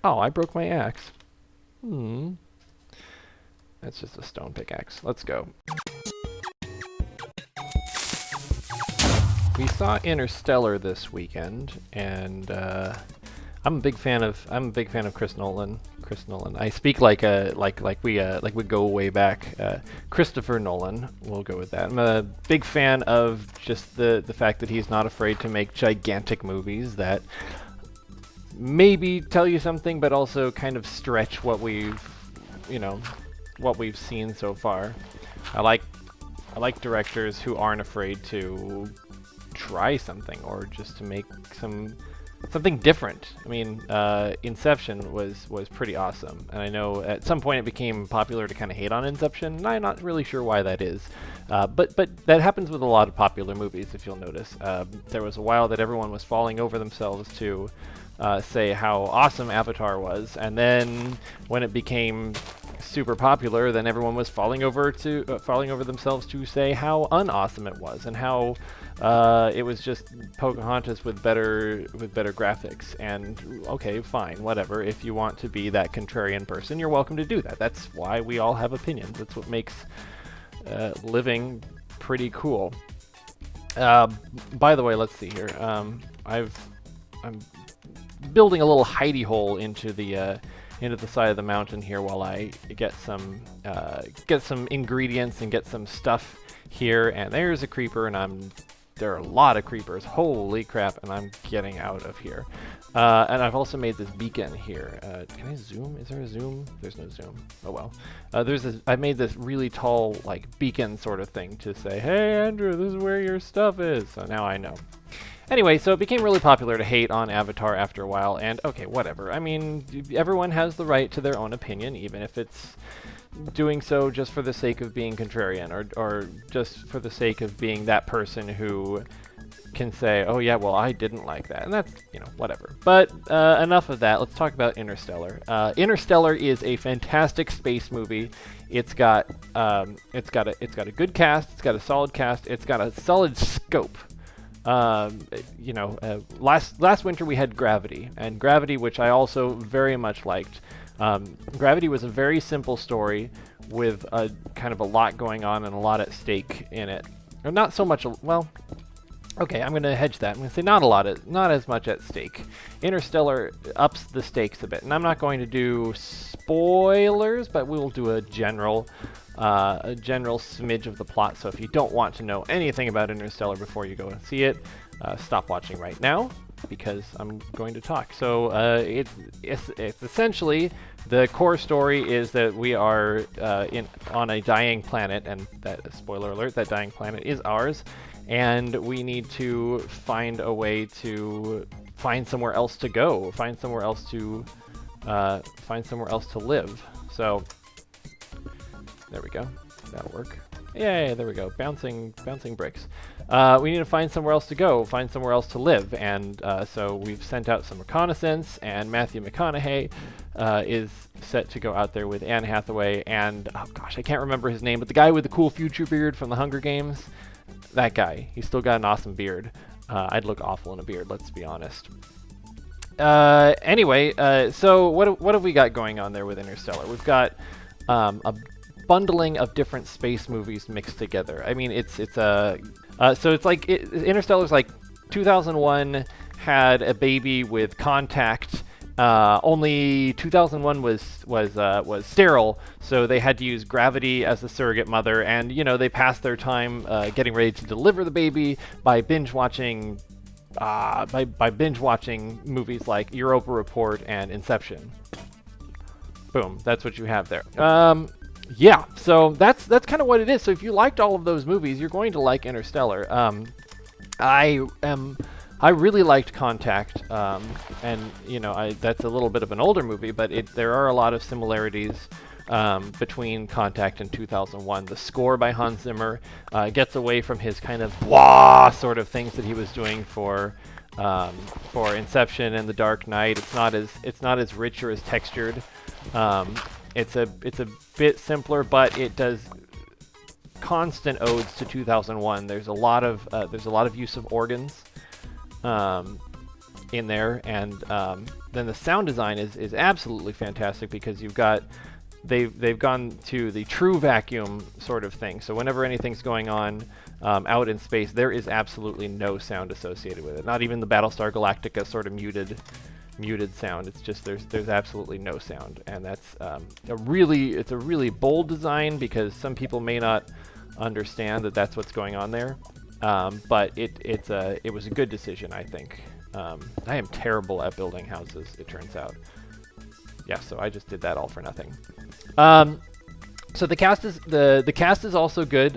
Oh, I broke my axe. That's just a stone pickaxe. Let's go. We saw Interstellar this weekend, and I'm a big fan of Chris Nolan. Chris Nolan. I speak like we go way back. Christopher Nolan. We'll go with that. I'm a big fan of just the fact that he's not afraid to make gigantic movies that maybe tell you something, but also kind of stretch what we've seen so far. I like directors who aren't afraid to try something or just to make something different. I mean, Inception was pretty awesome, and I know at some point it became popular to kind of hate on Inception, and I'm not really sure why that is. But that happens with a lot of popular movies, if you'll notice. There was a while that everyone was falling over themselves to say how awesome Avatar was, and then when it became super popular, then everyone was falling over themselves to say how unawesome it was, and how it was just Pocahontas with better graphics. And okay, fine, whatever. If you want to be that contrarian person, you're welcome to do that. That's why we all have opinions. That's what makes living pretty cool. By the way, let's see here. I'm building a little hidey hole into the side of the mountain here while I get some ingredients and get some stuff here. And there's a creeper, and there are a lot of creepers. Holy crap! And I'm getting out of here. And I've also made this beacon here. Can I zoom? Is there a zoom? There's no zoom. Oh well. I made this really tall, like, beacon sort of thing to say, "Hey Andrew, this is where your stuff is." So now I know. Anyway, so it became really popular to hate on Avatar after a while, and okay, whatever. I mean, everyone has the right to their own opinion, even if it's doing so just for the sake of being contrarian, or just for the sake of being that person who can say, oh yeah, well, I didn't like that, and that's, whatever. But enough of that. Let's talk about Interstellar. Interstellar is a fantastic space movie. It's got a good cast. It's got a solid cast. It's got a solid scope. Last winter we had Gravity, and Gravity, which I also very much liked. Gravity was a very simple story with a kind of a lot going on and a lot at stake in it. Or not so much, well, okay, I'm going to hedge that. I'm going to say not as much at stake. Interstellar ups the stakes a bit, and I'm not going to do spoilers, but we will do a general smidge of the plot. So if you don't want to know anything about Interstellar before you go and see it, stop watching right now, because I'm going to talk. So it's essentially, the core story is that we are on a dying planet, and that, spoiler alert, that dying planet is ours, and we need to find a way to find somewhere else to go, find somewhere else to live. So there we go. That'll work. Yay, there we go. Bouncing bricks. We need to find somewhere else to go, find somewhere else to live, and so we've sent out some reconnaissance, and Matthew McConaughey is set to go out there with Anne Hathaway and, oh gosh, I can't remember his name, but the guy with the cool future beard from the Hunger Games, that guy. He's still got an awesome beard. I'd look awful in a beard, let's be honest. Anyway, so what have we got going on there with Interstellar? We've got a bundling of different space movies mixed together. I mean, Interstellar's like 2001 had a baby with Contact. Only 2001 was sterile, so they had to use Gravity as the surrogate mother, and they passed their time getting ready to deliver the baby by binge watching movies like Europa Report and Inception. Boom, that's what you have there. Yeah, so that's kind of what it is. So if you liked all of those movies, you're going to like Interstellar. I really liked Contact, and that's a little bit of an older movie, but there are a lot of similarities between Contact and 2001. The score by Hans Zimmer gets away from his kind of wah sort of things that he was doing for Inception and The Dark Knight. It's not as rich or as textured. It's a bit simpler, but it does constant odes to 2001. There's a lot of use of organs, in there, and then the sound design is absolutely fantastic because you've got they've gone to the true vacuum sort of thing. So whenever anything's going on out in space, there is absolutely no sound associated with it. Not even the Battlestar Galactica sort of muted sound. It's just there's absolutely no sound, and that's it's a really bold design because some people may not understand that that's what's going on there. But it was a good decision, I think. I am terrible at building houses, it turns out. Yeah, so I just did that all for nothing. So the cast is also good.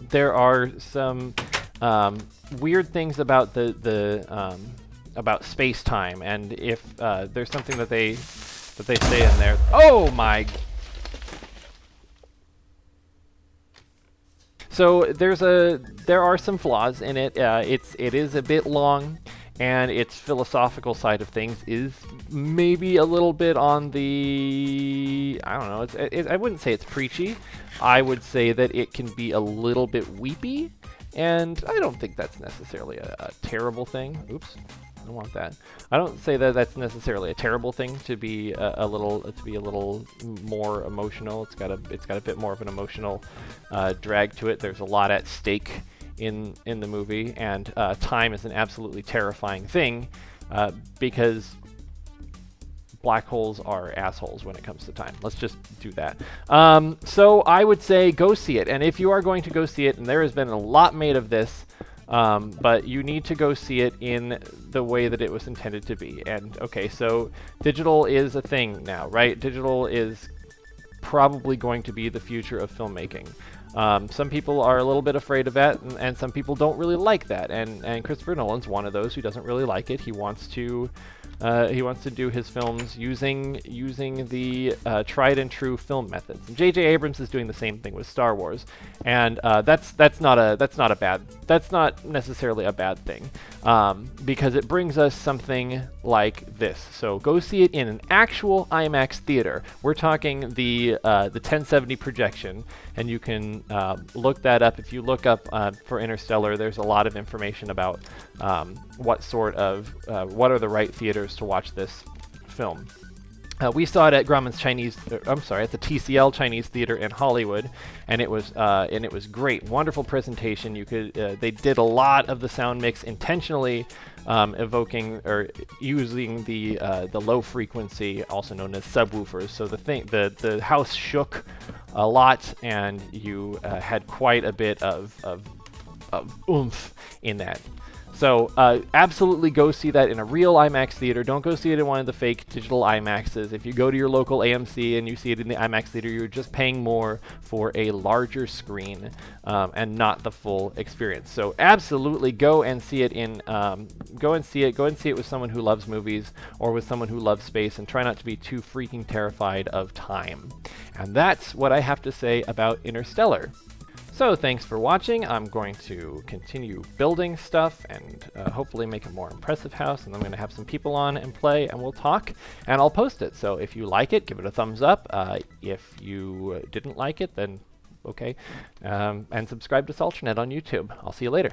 There are some weird things about about space-time, and if there's something that they say in there. Oh my! So there are some flaws in it. It is a bit long, and its philosophical side of things is maybe a little bit on the, I don't know, I wouldn't say it's preachy. I would say that it can be a little bit weepy, and I don't think that's necessarily a terrible thing. Oops, I don't want that. I don't say that that's necessarily a terrible thing to be a little more emotional. It's got a bit more of an emotional drag to it. There's a lot at stake in the movie, and time is an absolutely terrifying thing because black holes are assholes when it comes to time. Let's just do that. So I would say go see it, and if you are going to go see it, and there has been a lot made of this, but you need to go see it in the way that it was intended to be. And okay, so digital is a thing now, right? Digital is probably going to be the future of filmmaking. Some people are a little bit afraid of that, and some people don't really like that. And Christopher Nolan's one of those who doesn't really like it. He wants to do his films using the tried and true film methods. And J.J. Abrams is doing the same thing with Star Wars, and that's not necessarily a bad thing, because it brings us something like this. So go see it in an actual IMAX theater. We're talking the 1070 projection, and you can look that up. If you look up for Interstellar, there's a lot of information about what are the right theaters to watch this film. We saw it at Grauman's at the TCL Chinese Theater in Hollywood, and it was great. Wonderful presentation. They did a lot of the sound mix intentionally, evoking or using the low frequency, also known as subwoofers. So the house shook a lot, and you had quite a bit of oomph in that. So absolutely go see that in a real IMAX theater. Don't go see it in one of the fake digital IMAXs. If you go to your local AMC and you see it in the IMAX theater, you're just paying more for a larger screen and not the full experience. So absolutely go and see it go and see it with someone who loves movies or with someone who loves space, and try not to be too freaking terrified of time. And that's what I have to say about Interstellar. So thanks for watching. I'm going to continue building stuff and hopefully make a more impressive house, and I'm going to have some people on and play, and we'll talk, and I'll post it. So if you like it, give it a thumbs up. If you didn't like it, then okay. And subscribe to SalterNet on YouTube. I'll see you later.